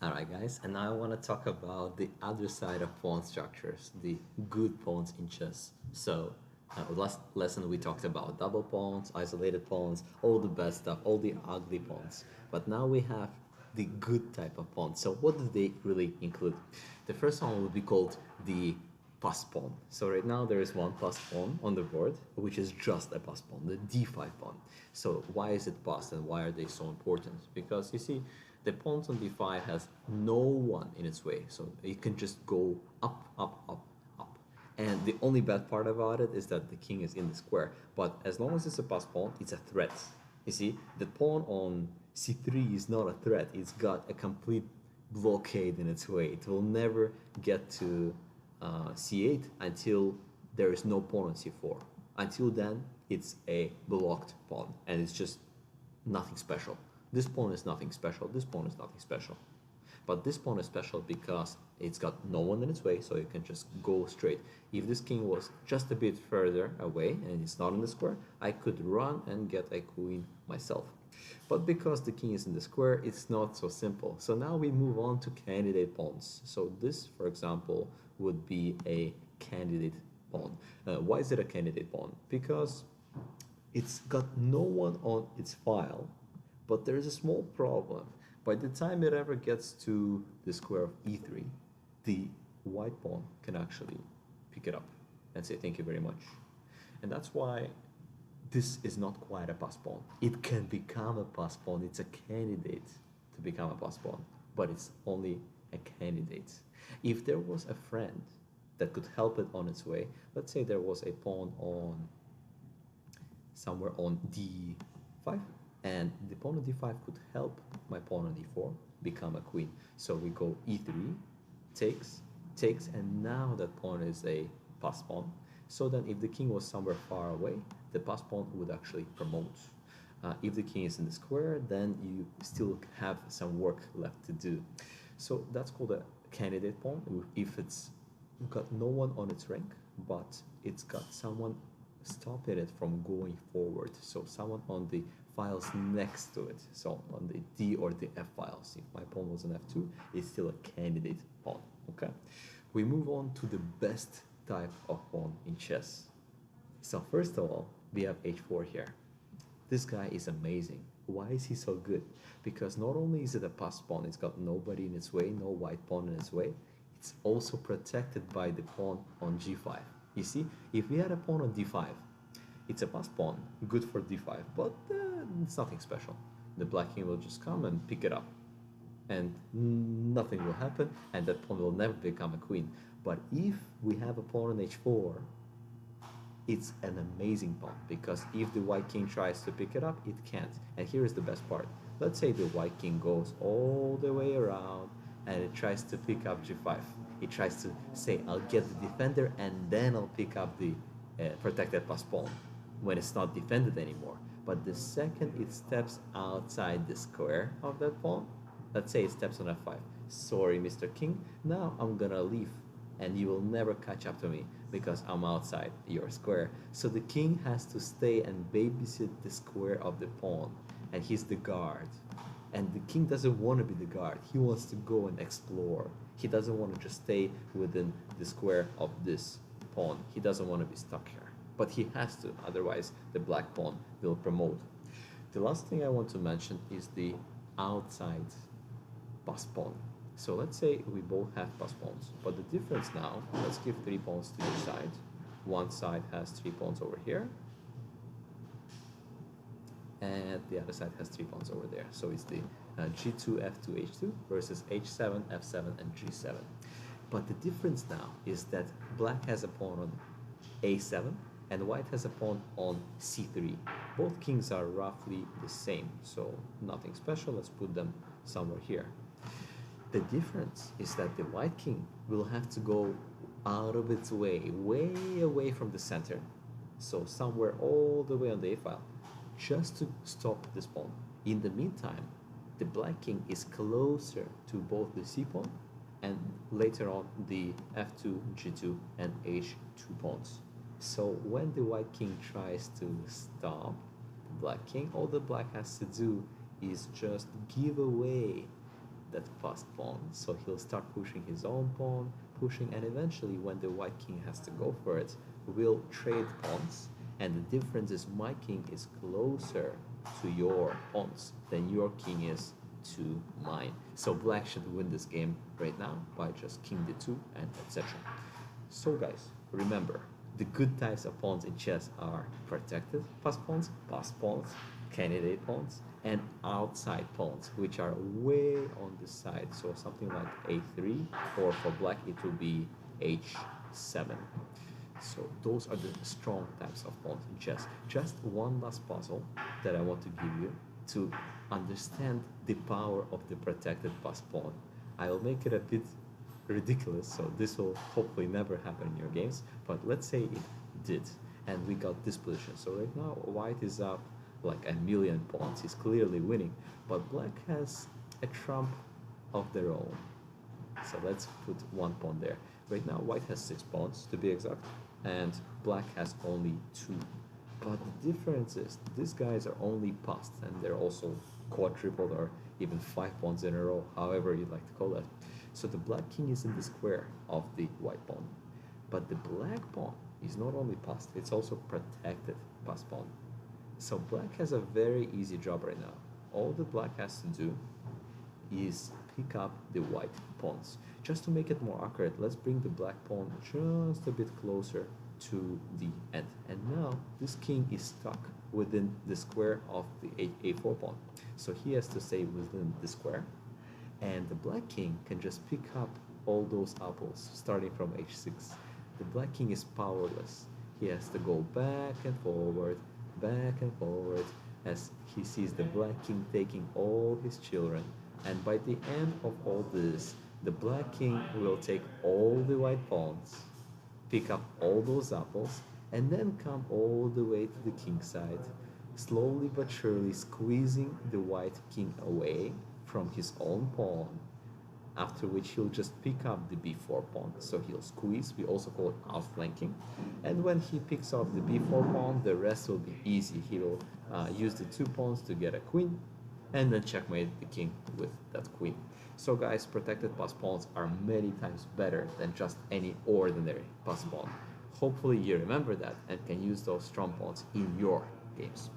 Alright guys, and now I want to talk about the other side of pawn structures, the good pawns in chess. Last lesson we talked about double pawns, isolated pawns, all the bad stuff, all the ugly pawns. But now we have the good type of pawns. So what do they really include? The first one would be called the pass pawn. So right now there is one pass pawn on the board, which is just a pass pawn, the d5 pawn. So why is it passed and why are they so important? Because you see, the pawns on d5 has no one in its way, so it can just go up, up, up, up. And the only bad part about it is that the king is in the square. But as long as it's a pass pawn, it's a threat. You see, the pawn on c3 is not a threat. It's got a complete blockade in its way. It will never get to c8 until there is no pawn on c4. Until then, it's a blocked pawn, and it's just nothing special. This pawn is nothing special, this pawn is nothing special. But this pawn is special because it's got no one in its way, so it can just go straight. If this king was just a bit further away and it's not in the square, I could run and get a queen myself. But because the king is in the square, it's not so simple. So now we move on to candidate pawns. So this, for example, would be a candidate pawn. Why is it a candidate pawn? Because it's got no one on its file, but there's a small problem. By the time it ever gets to the square of e3, the white pawn can actually pick it up and say thank you very much. And that's why this is not quite a pass pawn. It can become a pass pawn. It's a candidate to become a pass pawn, but it's only a candidate. If there was a friend that could help it on its way, let's say there was a pawn on somewhere on d5, and the pawn on d5 could help my pawn on d4 become a queen. So we go e3, takes, takes, and now that pawn is a pass pawn. So then if the king was somewhere far away, the pass pawn would actually promote. If the king is in the square, then you still have some work left to do. So that's called a candidate pawn if it's got no one on its rank, but it's got someone stopping it from going forward. So someone on the files next to it. So on the D or the F files. If my pawn was on F2, it's still a candidate pawn. Okay. We move on to the best type of pawn in chess. So first of all, we have H4 here. This guy is amazing. Why is he so good? Because not only is it a pass pawn, it's got nobody in its way, no white pawn in its way, it's also protected by the pawn on g5. You see, if we had a pawn on d5, it's a pass pawn, good for d5, but it's nothing special. The black king will just come and pick it up, and nothing will happen, and that pawn will never become a queen. But if we have a pawn on h4, it's an amazing pawn, because if the white king tries to pick it up, it can't. And here is the best part. Let's say the white king goes all the way around and it tries to pick up g5. It tries to say, I'll get the defender and then I'll pick up the protected pass pawn when it's not defended anymore. But the second it steps outside the square of that pawn, let's say it steps on f5. Sorry, Mr. King, now I'm gonna leave and you will never catch up to me because I'm outside your square. So the king has to stay and babysit the square of the pawn, and he's the guard. And the king doesn't want to be the guard. He wants to go and explore. He doesn't want to just stay within the square of this pawn. He doesn't want to be stuck here. But he has to, otherwise the black pawn will promote. The last thing I want to mention is the outside pass pawn. So let's say we both have pass pawns, but the difference now, let's give 3 pawns to each side. One side has 3 pawns over here, and the other side has 3 pawns over there. So it's the g2, f2, h2 versus h7, f7, and g7. But the difference now is that black has a pawn on a7 and white has a pawn on c3. Both kings are roughly the same, so nothing special. Let's put them somewhere here. The difference is that the white king will have to go out of its way, way away from the center, so somewhere all the way on the a file, just to stop this pawn. In the meantime, the black king is closer to both the c pawn and later on the f2, g2, and h2 pawns. So when the white king tries to stop the black king, all the black has to do is just give away that passed pawn. So he'll start pushing his own pawn, pushing, and eventually when the white king has to go for it, we'll trade pawns. And the difference is my king is closer to your pawns than your king is to mine. So black should win this game right now by just king d2 and etc. So guys, remember, the good types of pawns in chess are protected pass pawns, candidate pawns, and outside pawns, which are way on the side. So something like a3, or for black it will be h7. So those are the strong types of pawns in chess. Just one last puzzle that I want to give you to understand the power of the protected pass pawn. I will make it a bit ridiculous, so this will hopefully never happen in your games, but let's say it did, and we got this position. So right now white is up like a million pawns, he's clearly winning, but black has a trump of their own. So let's put one pawn there. Right now white has 6 pawns to be exact, and black has only 2. But the difference is these guys are only passed, and they're also quadrupled or even 5 pawns in a row, however you'd like to call that. So the black king is in the square of the white pawn. But the black pawn is not only passed, it's also protected passed pawn. So black has a very easy job right now. All the black has to do is pick up the white pawns. Just to make it more accurate, let's bring the black pawn just a bit closer to the end. And now this king is stuck within the square of the a4 pawn. So he has to stay within the square. And the black king can just pick up all those apples starting from h6. The black king is powerless. He has to go back and forward as he sees the black king taking all his children. And by the end of all this, the black king will take all the white pawns, pick up all those apples, and then come all the way to the king's side, slowly but surely squeezing the white king away from his own pawn, after which he'll just pick up the b4 pawn. So he'll squeeze, we also call it outflanking. And when he picks up the b4 pawn, the rest will be easy. He will use the 2 pawns to get a queen, and then checkmate the king with that queen. So guys, protected pass pawns are many times better than just any ordinary pass pawn. Hopefully you remember that and can use those strong pawns in your games.